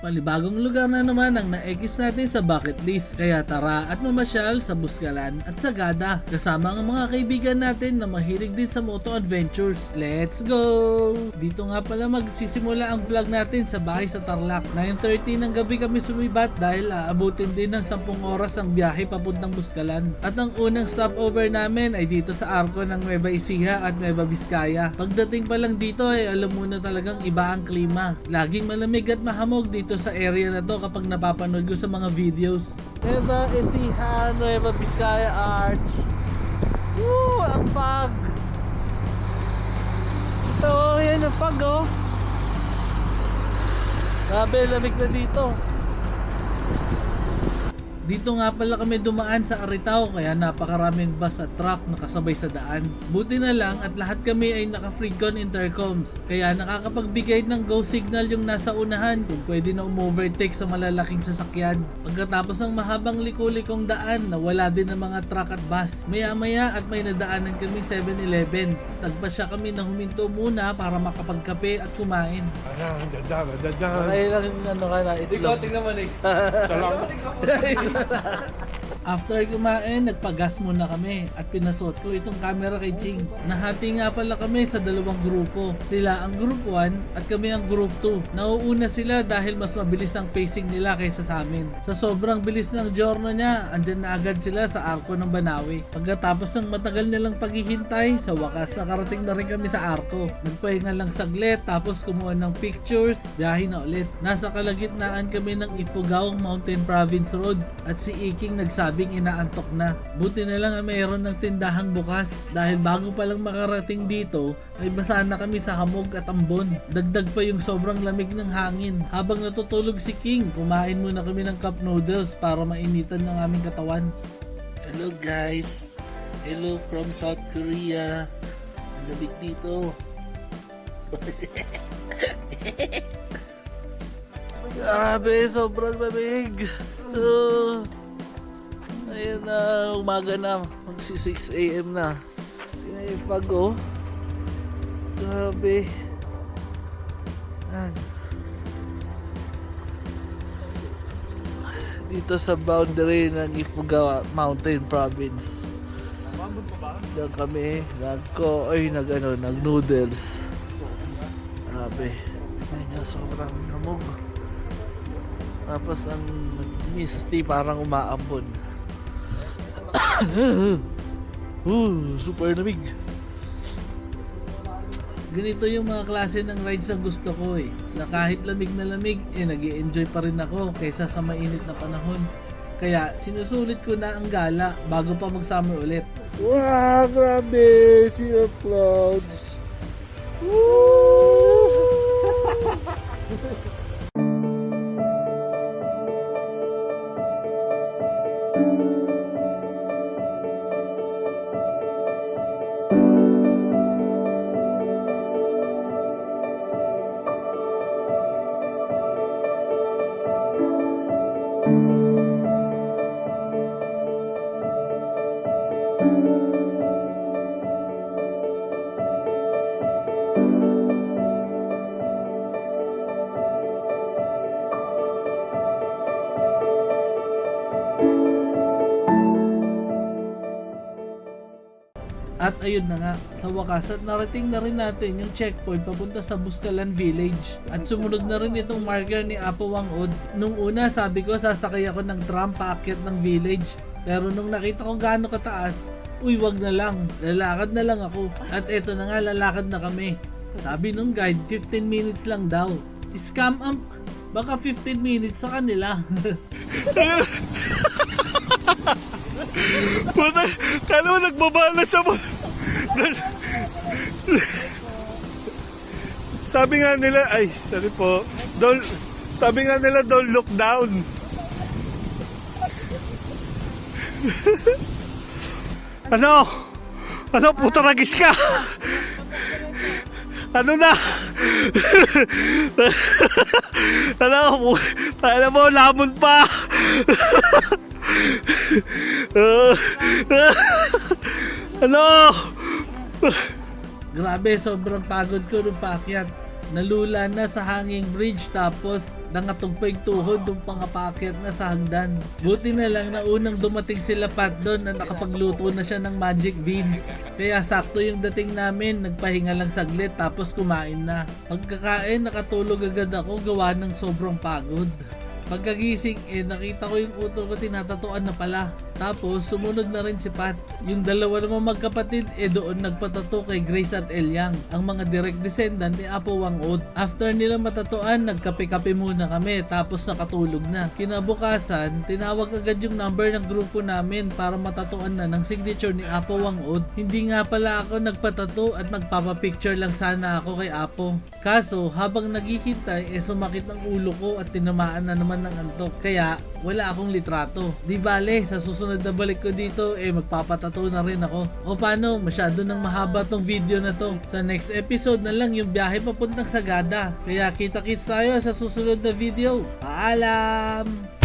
Palibagong lugar na naman ang naekis natin sa bucket list. Kaya tara at mamasyal sa Buscalan at Sagada kasama ang mga kaibigan natin na mahilig din sa moto adventures. Let's go! Dito nga pala magsisimula ang vlog natin sa bahay sa Tarlac. 9:30 ng gabi kami sumibat dahil aabutin din ng 10 oras ang biyahe papuntang Buscalan. At ang unang stopover namin ay dito sa arko ng Nueva Ecija at Nueva Vizcaya. Pagdating pa lang dito ay alam mo na talagang iba ang klima. Laging malamig at mahamog dito sa area na to kapag napapanood ko sa mga videos. Nueva Ecija, Nueva Vizcaya Arch. Woo! Ang fog! Ito, yan ang fog oh. Grabe, lamig na dito. Dito nga pala kami dumaan sa Aritao kaya napakaraming bus at truck na kasabay sa daan. Buti na lang at lahat kami ay naka-Freecon intercoms kaya nakakapagbigay ng go signal yung nasa unahan kung pwede na umovertake sa malalaking sasakyan. Pagkatapos ng mahabang liku-likong daan na wala din ng mga truck at bus, maya-maya at may nadaanan kaming 7-Eleven. Tagpasya kami na huminto muna para makapagkape at kumain. Kaya lang yung ano ka na itlog. Ikaw, tingnan mo Nick. After kumain, nagpagas muna kami at pinasuot ko itong camera kay Ching. Nahati nga pala kami sa dalawang grupo. Sila ang group 1 at kami ang group 2. Nauuna sila dahil mas mabilis ang pacing nila kaysa sa amin. Sa sobrang bilis ng giorno niya, andyan na agad sila sa arko ng Banawe. Pagkatapos ng matagal nilang paghihintay, sa wakas nakarating na rin kami sa arko. Nagpahinga lang saglit tapos kumuha ng pictures, biyahe na ulit. Nasa kalagitnaan kami ng Ifugao Mountain Province Road at si Iking nagsabing inaantok na. Buti na lang mayroon ng tindahang bukas dahil bago pa lang makarating dito ay basa na kami sa hamog at ambon. Dagdag pa yung sobrang lamig ng hangin. Habang natutulog si King, kumain muna kami ng cup noodles para mainitan ng aming katawan. Hello guys! Hello from South Korea. Ang lamig dito. Grabe, sobrang lamig. Ayan na, umaga na, magsi 6 AM na. Tingnan yung fog oh. Grabe. Ayan. Dito sa boundary ng Ifugao Mountain Province. Diyan kami, nag-noodles. Grabe. Tingnan nyo, sobrang hamog. Tapos ang misty parang umaambon. Super lamig. Ganito yung mga klase ng rides na gusto ko eh. Na kahit lamig na lamig, nag-i-enjoy pa rin ako kaysa sa mainit na panahon. Kaya sinusulit ko na ang gala bago pa mag-summer ulit. Wow, grabe! Sea of clouds! Woo! At ayun na nga, sa wakas at narating na rin natin yung checkpoint papunta sa Buscalan Village. At sumunod na rin itong marker ni Apo Wangod. Nung una sabi ko sasakay ako ng tram paakyat ng village. Pero nung nakita ko gaano kataas, uy wag na lang, lalakad na lang ako. At eto na nga, lalakad na kami. Sabi nung guide, 15 minutes lang daw. Scam amp, baka 15 minutes sa kanila. Puta, kala mo nagbabala sa mo. Sabi nga nila, ay, sorry po. Sabi nga nila, don't look down. Ano? Ano, puta ragis ka? Ano na? Ano mo, lamon pa. Ano? Grabe, sobrang pagod ko nung paakyat. nalula na sa hanging bridge tapos nangatugpa yung tuhod nung pangapakyat na sa hagdan. Buti na lang na unang dumating sila Pat doon na nakapagluto na siya ng magic beans. Kaya sakto yung dating namin, nagpahinga lang saglit tapos kumain na. Pagkakain, nakatulog agad ako gawa ng sobrang pagod. Pagkagising nakita ko yung utol ko tinatatuan na pala. Tapos sumunod na rin si Pat. Yung dalawa namang magkapatid doon nagpatato kay Grace at Elyang, ang mga direct descendant ni Apo Wang-od. After nila matatuan, nagkape-kape muna kami tapos nakatulog na. Kinabukasan, tinawag agad yung number ng grupo namin para matatuan na ng signature ni Apo Wang-od. Hindi nga pala ako nagpatato at magpapapicture lang sana ako kay Apo. Kaso habang naghihintay sumakit ang ulo ko at tinamaan na naman ng antok. Kaya wala akong litrato. Di bale, sa susunod na balik ko dito magpapatato na rin ako. O paano, masyado nang mahaba tong video na to. Sa next episode na lang yung biyahe papuntang Sagada. Kaya kita-kits tayo sa susunod na video. Paalam!